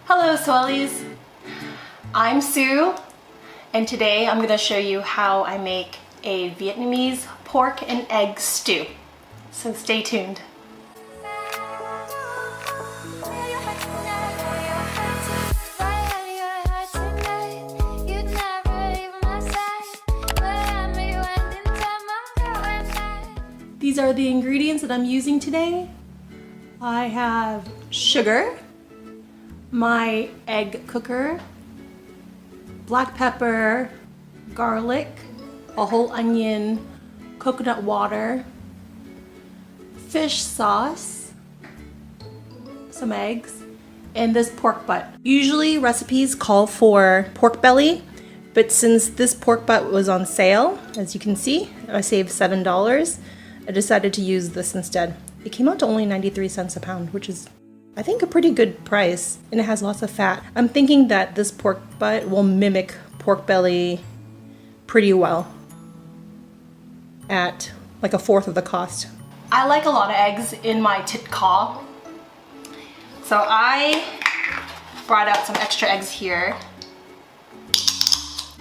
Hello Swellies! I'm Sue and today I'm going to show you how I make a Vietnamese pork and egg stew. So stay tuned. These are the ingredients that I'm using today. I have sugar, my egg cooker, black pepper, garlic, a whole onion, coconut water, fish sauce, some eggs, and this pork butt. Usually recipes call for pork belly, but since this pork butt was on sale, as you can see, I saved $7. I decided to use this instead. It came out to only 93 cents a pound, which is, I think, a pretty good price, and it has lots of fat. I'm thinking that this pork butt will mimic pork belly pretty well at like a fourth of the cost. I like a lot of eggs in my Thịt caw, so I brought out some extra eggs here.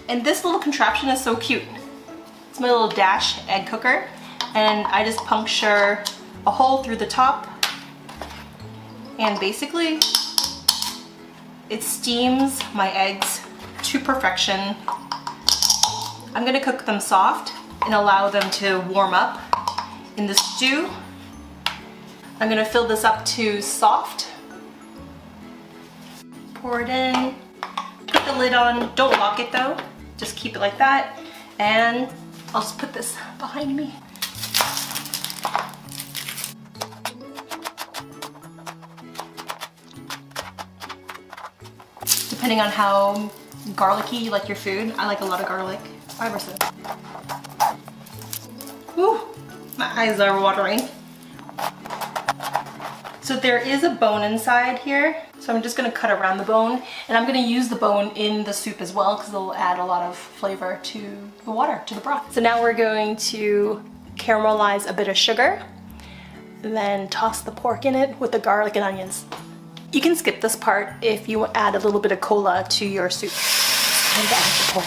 And this little contraption is so cute. It's my little dash egg cooker, and I just puncture a hole through the top, and basically it steams my eggs to perfection. I'm gonna cook them soft and allow them to warm up in the stew. I'm gonna fill this up to soft, pour it in, put the lid on. Don't lock it though, just keep it like that, and I'll just put this behind me. Depending on how garlicky you like your food. I like a lot of garlic. 5%. Whew, my eyes are watering. So there is a bone inside here, so I'm just gonna cut around the bone, and I'm gonna use the bone in the soup as well because it'll add a lot of flavor to the water, to the broth. So now we're going to caramelize a bit of sugar, and then toss the pork in it with the garlic and onions. You can skip this part if you add a little bit of cola to your soup. And add the pork.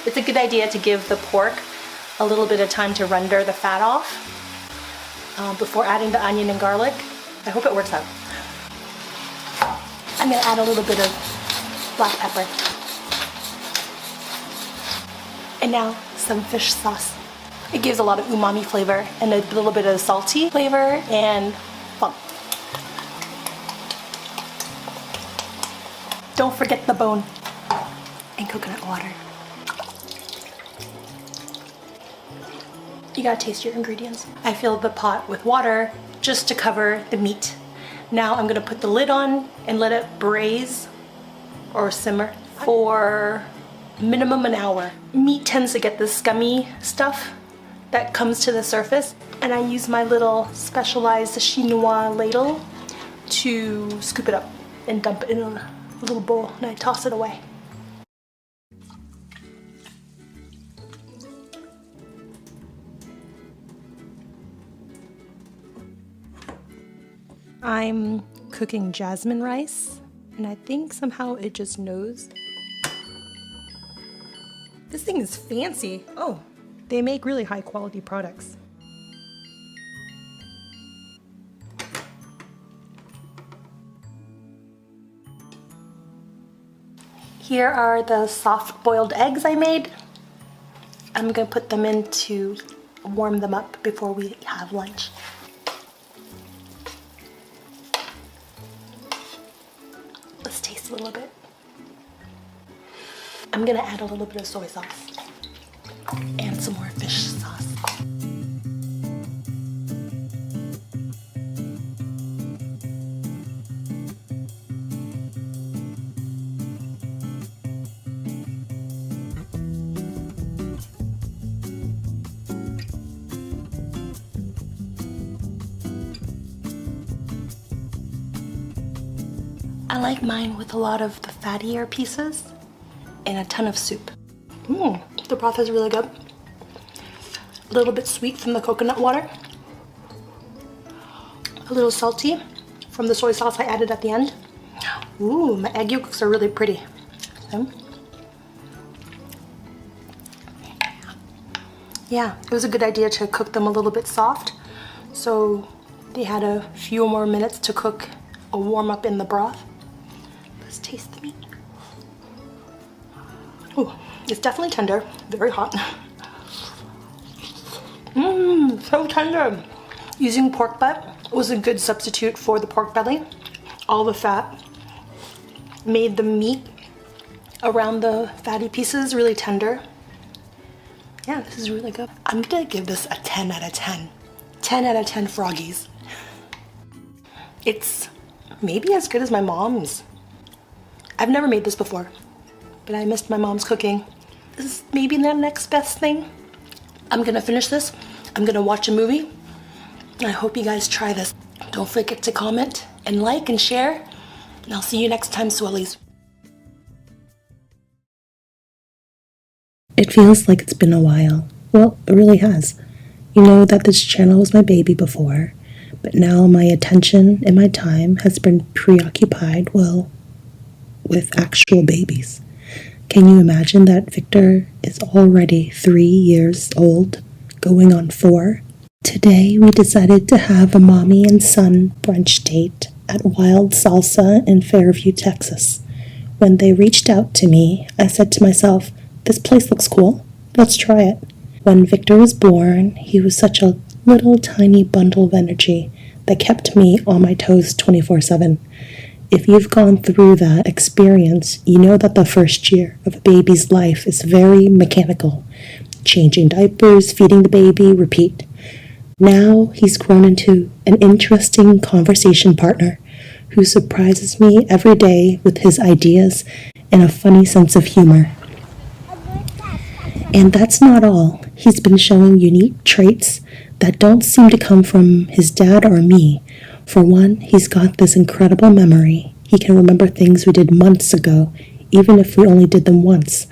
It's a good idea to give the pork a little bit of time to render the fat off before adding the onion and garlic. I hope it works out. I'm gonna add a little bit of black pepper. And now some fish sauce. It gives a lot of umami flavor and a little bit of salty flavor and fun. Don't forget the bone and coconut water. You gotta taste your ingredients. I filled the pot with water just to cover the meat. Now I'm gonna put the lid on and let it braise or simmer for minimum an hour. Meat tends to get this scummy stuff that comes to the surface, and I use my little specialized chinois ladle to scoop it up and dump it in a little bowl, and I toss it away. I'm cooking jasmine rice, and I think somehow it just knows. This thing is fancy. Oh. They make really high quality products. Here are the soft boiled eggs I made. I'm gonna put them in to warm them up before we have lunch. Let's taste a little bit. I'm gonna add a little bit of soy sauce and some more fish sauce. I like mine with a lot of the fattier pieces and a ton of soup. The broth is really good. A little bit sweet from the coconut water. A little salty from the soy sauce I added at the end. Ooh, my egg yolks are really pretty. Yeah, it was a good idea to cook them a little bit soft, so they had a few more minutes to cook or warm up in the broth. Let's taste the meat. Ooh, it's definitely tender, very hot. Mmm, so tender. Using pork butt was a good substitute for the pork belly. All the fat made the meat around the fatty pieces really tender. Yeah, this is really good. I'm gonna give this a 10 out of 10. 10 out of 10 froggies. It's maybe as good as my mom's. I've never made this before, but I missed my mom's cooking. This is maybe the next best thing. I'm gonna finish this. I'm gonna watch a movie. I hope you guys try this. Don't forget to comment and like and share. And I'll see you next time, Swellies. It feels like it's been a while. Well, it really has. You know that this channel was my baby before, but now my attention and my time has been preoccupied, well, with actual babies. Can you imagine that Victor is already 3 years old, going on 4? Today we decided to have a mommy and son brunch date at Wild Salsa in Fairview, Texas. When they reached out to me, I said to myself, this place looks cool. Let's try it. When Victor was born, he was such a little tiny bundle of energy that kept me on my toes 24/7. If you've gone through that experience, you know that the first year of a baby's life is very mechanical. Changing diapers, feeding the baby, repeat. Now he's grown into an interesting conversation partner who surprises me every day with his ideas and a funny sense of humor. And that's not all. He's been showing unique traits that don't seem to come from his dad or me. For one, he's got this incredible memory. He can remember things we did months ago, even if we only did them once.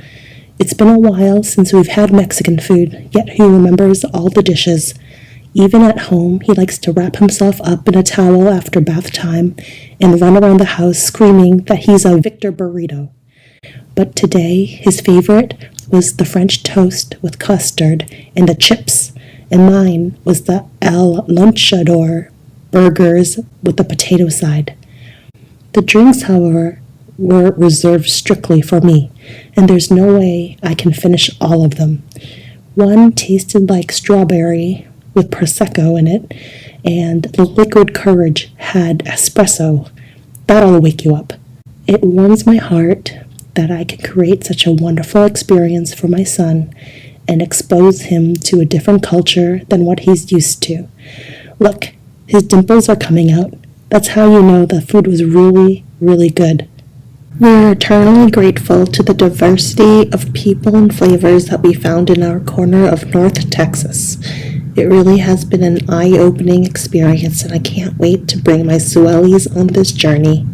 It's been a while since we've had Mexican food, yet he remembers all the dishes. Even at home, he likes to wrap himself up in a towel after bath time and run around the house screaming that he's a Victor burrito. But today, his favorite was the French toast with custard and the chips, and mine was the El Lunchador burgers with the potato side. The drinks, however, were reserved strictly for me, and there's no way I can finish all of them. One tasted like strawberry with Prosecco in it, and the liquid courage had espresso. That'll wake you up. It warms my heart that I can create such a wonderful experience for my son and expose him to a different culture than what he's used to. Look, his dimples are coming out. That's how you know the food was really, really good. We're eternally grateful to the diversity of people and flavors that we found in our corner of North Texas. It really has been an eye-opening experience, and I can't wait to bring my Suellies on this journey.